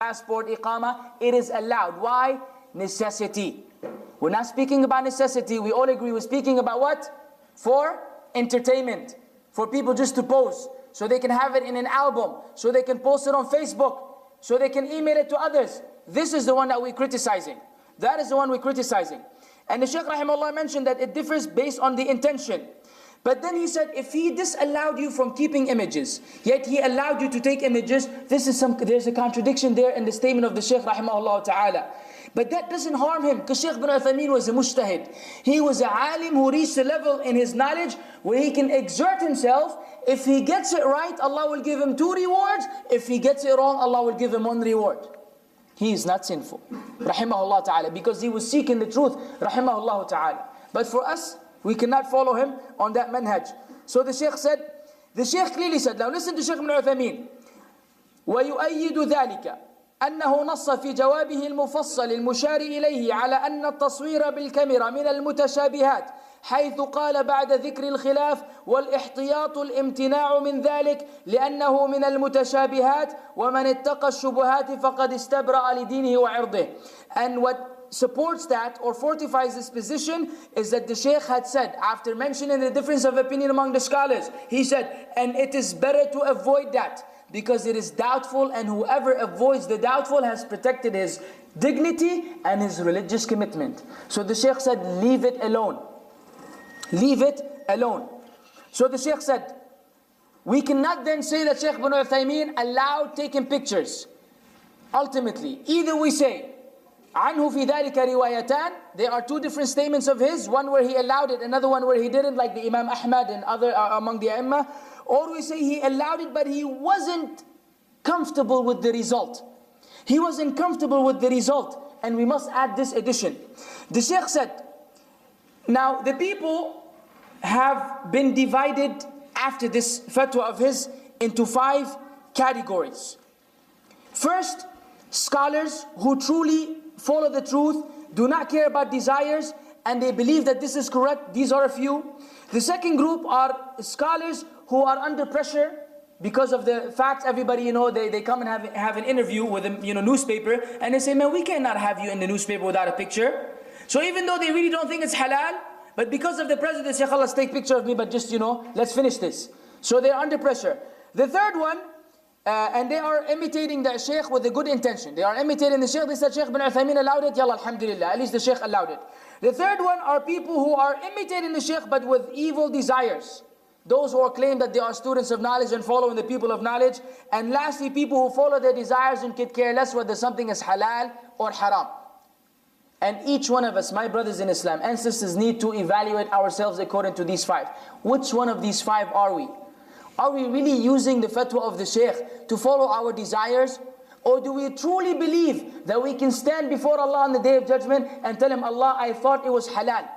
passport, iqama, it is allowed. Why? Necessity. We're not speaking about necessity. We all agree we're speaking about what? For entertainment. For people just to pose. So they can have it in an album. So they can post it on Facebook. So they can email it to others. This is the one that we're criticizing. That is the one we're criticizing. And the Shaykh rahimahullah mentioned that it differs based on the intention. But then he said, if he disallowed you from keeping images, yet he allowed you to take images, there's a contradiction there in the statement of the Shaykh rahimahullah ta'ala. But that doesn't harm him, because Shaykh bin Uthaymeen was a mujtahid. He was a alim who reached a level in his knowledge where he can exert himself. If he gets it right, Allah will give him 2 rewards. If he gets it wrong, Allah will give him 1 reward. He is not sinful, rahimahullah ta'ala, because he was seeking the truth, rahimahullah ta'ala. But for us, we cannot follow him on that manhaj. So the Shaykh said, the Shaykh clearly said, now listen to Shaykh bin Uthaymeen, وَيُؤَيِّدُ ذَلِكَ أنه نص في جوابه المفصل المشار إليه على أن التصوير بالكاميرا من المتشابهات، حيث قال بعد ذكر الخلاف والاحتياط الامتناع من ذلك لأنه من المتشابهات ومن اتقى الشبهات فقد استبرأ لدينه وعرضه. And what supports that or fortifies this position is that the Shaykh had said, after mentioning the difference of opinion among the scholars, he said, and it is better to avoid that, because it is doubtful, and whoever avoids the doubtful has protected his dignity and his religious commitment. So the Shaykh said, leave it alone. Leave it alone. So the Shaykh said, we cannot then say that Shaykh bin Uthaymeen allowed taking pictures. Ultimately, either we say, عنه في ذلك روايتان, there are 2 different statements of his, one where he allowed it, another one where he didn't, like the Imam Ahmad and other among the A'immah. Or we say he allowed it, but he wasn't comfortable with the result. He wasn't comfortable with the result. And we must add this addition. The Shaykh said, now the people have been divided after this fatwa of his into 5 categories. First, scholars who truly follow the truth, do not care about desires, and they believe that this is correct. These are a few. The second group are scholars who are under pressure because of the facts. Everybody, they come and have an interview with a newspaper, and they say, man, we cannot have you in the newspaper without a picture. So even though they really don't think it's halal, but because of the pressure, they say, let's take a picture of me, but just, let's finish this. So they're under pressure. The third one, and they are imitating the Shaykh with a good intention. They are imitating the Shaykh. They said, Shaykh bin Uthaymeen allowed it, yalla, alhamdulillah, at least the Shaykh allowed it. The third one are people who are imitating the Shaykh but with evil desires. Those who claim that they are students of knowledge and following the people of knowledge. And lastly, people who follow their desires and could care less whether something is halal or haram. And each one of us, my brothers in Islam and sisters, need to evaluate ourselves according to these 5. Which one of these 5 are we? Are we really using the fatwa of the Shaykh to follow our desires? Or do we truly believe that we can stand before Allah on the Day of Judgment and tell Him, Allah, I thought it was halal.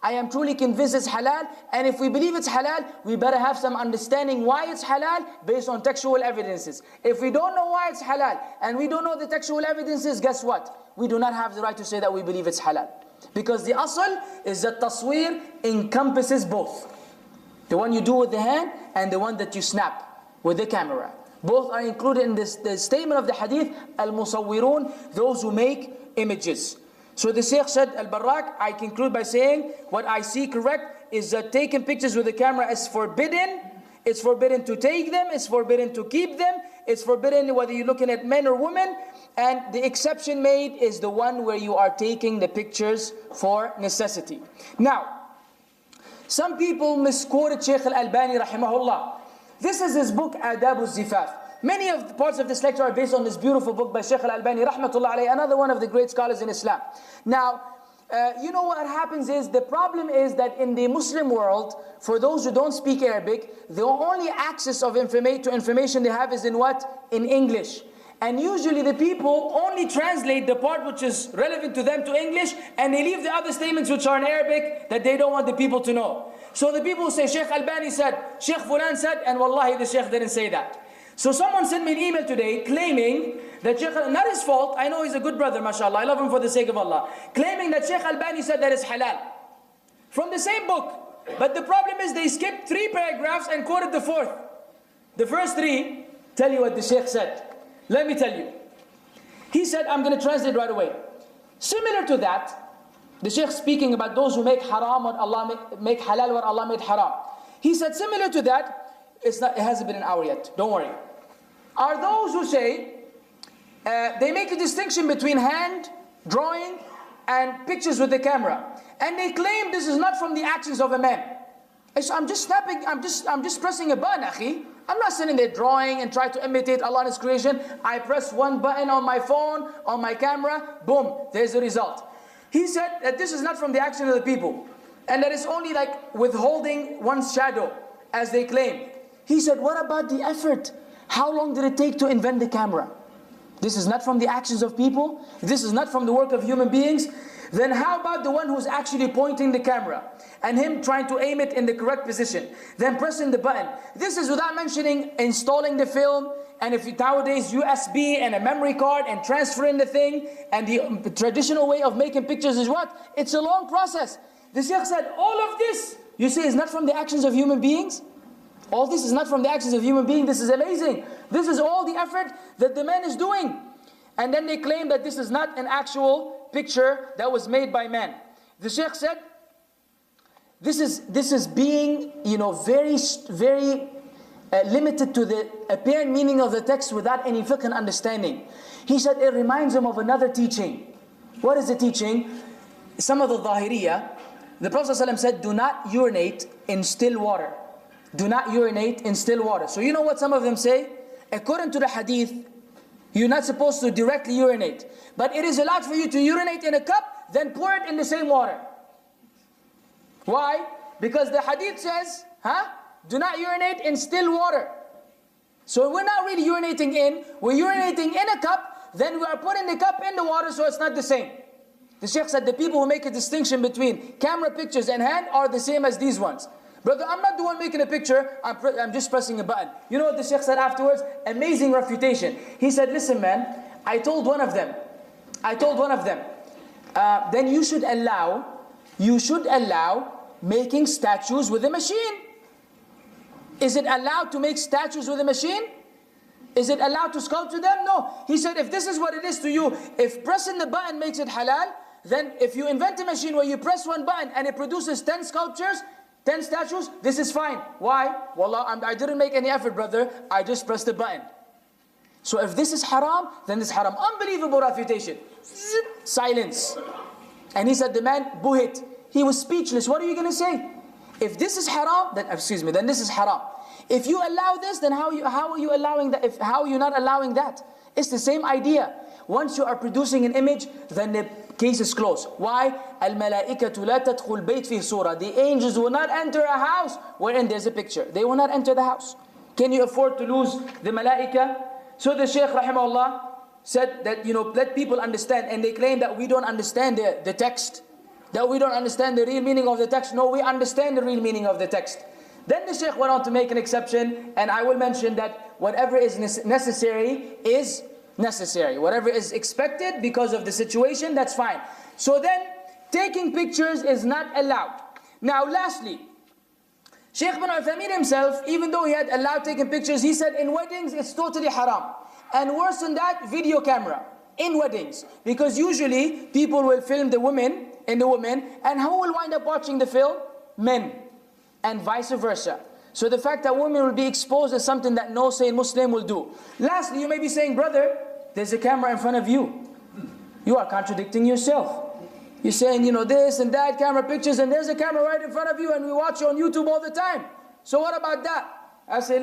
I am truly convinced it's halal, and if we believe it's halal, we better have some understanding why it's halal based on textual evidences. If we don't know why it's halal, and we don't know the textual evidences, guess what? We do not have the right to say that we believe it's halal. Because the asl is that tasweer encompasses both. The one you do with the hand, and the one that you snap with the camera. Both are included in this the statement of the hadith, al-musawwirun, those who make images. So the Shaykh said, Al-Barrak, I conclude by saying, what I see correct is that taking pictures with the camera is forbidden. It's forbidden to take them, it's forbidden to keep them, it's forbidden whether you're looking at men or women, and the exception made is the one where you are taking the pictures for necessity. Now, some people misquoted Shaykh Al-Albani rahimahullah. This is his book, Adab al-Zifaf. Many of the parts of this lecture are based on this beautiful book by Shaykh Al-Albani rahmatullah alayhi, another one of the great scholars in Islam. Now, what happens is, the problem is that in the Muslim world, for those who don't speak Arabic, the only access of information they have is in what? In English. And usually the people only translate the part which is relevant to them to English, and they leave the other statements which are in Arabic that they don't want the people to know. So the people say, Shaykh Albani said, Shaykh Fulan said, and wallahi the Shaykh didn't say that. So someone sent me an email today claiming that Shaykh, not his fault, I know he's a good brother, mashallah, I love him for the sake of Allah, claiming that Shaykh Albani said that it's halal. From the same book. But the problem is they skipped 3 paragraphs and quoted the 4th. The first 3 tell you what the Shaykh said. Let me tell you. He said, I'm going to translate right away. Similar to that, the Shaykh speaking about those who make haram what Allah make halal what Allah made haram. He said, similar to that, it hasn't been an hour yet, don't worry. Are those who say, they make a distinction between hand drawing and pictures with the camera. And they claim this is not from the actions of a man. I'm just snapping, I'm just pressing a button, akhi. I'm not sitting there drawing and trying to imitate Allah and His creation. I press one button on my phone, on my camera, boom, there's the result. He said that this is not from the action of the people. And that it's only like withholding one's shadow, as they claim. He said, what about the effort? How long did it take to invent the camera? This is not from the actions of people. This is not from the work of human beings. Then how about the one who's actually pointing the camera and him trying to aim it in the correct position, then pressing the button? This is without mentioning installing the film, and if nowadays USB and a memory card and transferring the thing, and the traditional way of making pictures is what? It's a long process. The Shaykh said, all of this, you say, is not from the actions of human beings? All this is not from the actions of human beings. This is amazing. This is all the effort that the man is doing. And then they claim that this is not an actual picture that was made by man. The Shaykh said, this is being, very limited to the apparent meaning of the text without any fiqh and understanding. He said it reminds him of another teaching. What is the teaching? Some of the Zahiriyah, the Prophet ﷺ said, do not urinate in still water. Do not urinate in still water. So you know what some of them say? According to the hadith, you're not supposed to directly urinate. But it is allowed for you to urinate in a cup, then pour it in the same water. Why? Because the hadith says, do not urinate in still water. So we're not really urinating in, we're urinating in a cup, then we are putting the cup in the water, so it's not the same. The Shaykh said the people who make a distinction between camera pictures and hand are the same as these ones. Brother, I'm not the one making a picture, I'm just pressing a button. You know what the Shaykh said afterwards? Amazing refutation. He said, listen man, I told one of them, then you should allow making statues with a machine. Is it allowed to make statues with a machine? Is it allowed to sculpture them? No. He said, if this is what it is to you, if pressing the button makes it halal, then if you invent a machine where you press one button and it produces 10 sculptures, 10 statues, this is fine. Why? Wallah, I didn't make any effort, brother. I just pressed the button. So if this is haram, then this is haram. Unbelievable refutation. Silence. And he said, the man, buhit. He was speechless. What are you going to say? If this is haram, then then this is haram. If you allow this, then how are you allowing that? How are you not allowing that? It's the same idea. Once you are producing an image, then the case is closed. Why? الْمَلَائِكَةُ لَا تَدْخُلْ بَيْتْ فِي صُورَةٍ. The angels will not enter a house wherein there's a picture. They will not enter the house. Can you afford to lose the malaika? So the Shaykh rahimahullah said that, let people understand. And they claim that we don't understand the text. That we don't understand the real meaning of the text. No, we understand the real meaning of the text. Then the Shaykh went on to make an exception. And I will mention that whatever is necessary is necessary. Whatever is expected because of the situation, that's fine. So then, taking pictures is not allowed. Now lastly, Shaykh bin Uthaymeen himself, even though he had allowed taking pictures, he said in weddings it's totally haram. And worse than that, video camera in weddings. Because usually people will film the women, and who will wind up watching the film? Men. And vice versa. So the fact that women will be exposed is something that no sane Muslim will do. Lastly, you may be saying, brother, there's a camera in front of you. You are contradicting yourself. You're saying, this and that, camera pictures, and there's a camera right in front of you, and we watch you on YouTube all the time. So what about that? I say,